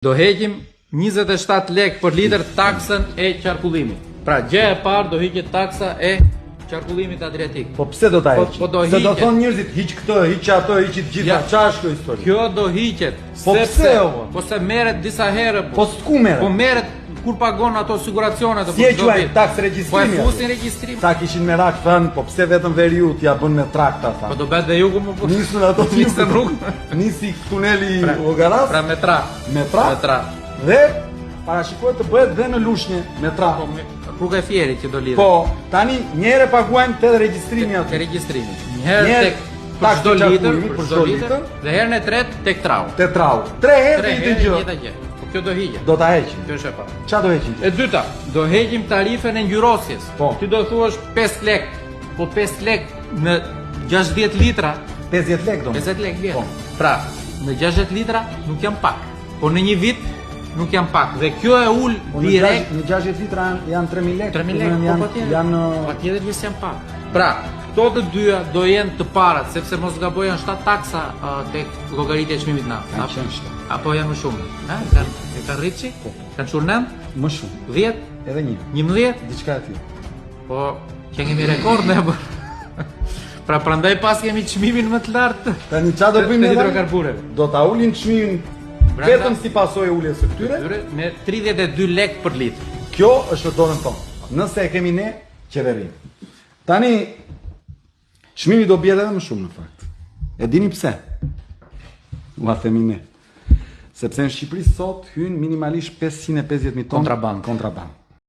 Do heqim 27 lek për litër taksën e qarkullimit. Pra gjë e parë do hiqet taksa e qarkullimit adriatik. Po pse do ta heqim? Po do se do hiqet. thonë njerëzit hiq këtë, hiq ato, hiq të gjitha. Çfarë është kjo histori? Kjo do hiqet. Po pse o? Po se merret disa herë. Po s'ku merret? Po merret kur pagon ato siguracionet apo si e quajnë taksë regjistrimi? Po e fusin regjistrim. Sa kishin merak thënë, po pse vetëm veriut ja bën me trakta tha. Po do bëhet dhe ju ku më nisën ato nisën rrugë. Nisi tuneli Ogaras. Pra me tra. Me tra. Dhe parashikohet të bëhet dhe në Lushnjë me tra. Po rruga e Fierit që do lidhet. Po, tani një herë paguajnë te regjistrimi aty. Te regjistrimi. Një herë tek për çdo litër, për çdo litër, dhe herën e tretë tek trau. Te trau. 3 herë njëjta gjë. Kjo do hiqet. Do ta heqim. Kjo është e parë. Ç'a do heqim? E dyta, do heqim tarifën e ngjyrosjes. Po. Ti do thuash 5 lek. Po 5 lek në 60 litra, 50 lek do. 50 lek vjen. Po. Pra, në 60 litra nuk janë pak. Po në një vit nuk janë pak. Dhe kjo e ul direkt në 60 litra janë 3000 lek. 3000 lek janë patjetër që janë pak. Pra, këto të dyja do jenë të parat, sepse mos gaboj janë 7 taksa tek llogaritja e çmimit naft. Apo janë më shumë? E kanë rritë? Kanë qurë 9? Më shumë. 10? Edhe 1. 11? Diçka e tillë. Po, që kemi rekord ne apo? Pra prandaj pas kemi çmimin më të lartë. Tani ç'a do bëjmë me hidrokarbureve? Do ta ulin çmimin vetëm si pasojë uljes së këtyre me 32 lek për litër. Kjo është në dorën tonë. Nëse e kemi ne, qeverin. Tani çmimi do bie edhe më shumë në fakt. E dini pse? Ua themi ne. Sepse në Shqipëri sot hyn minimalisht 550.000 tonë kontraband.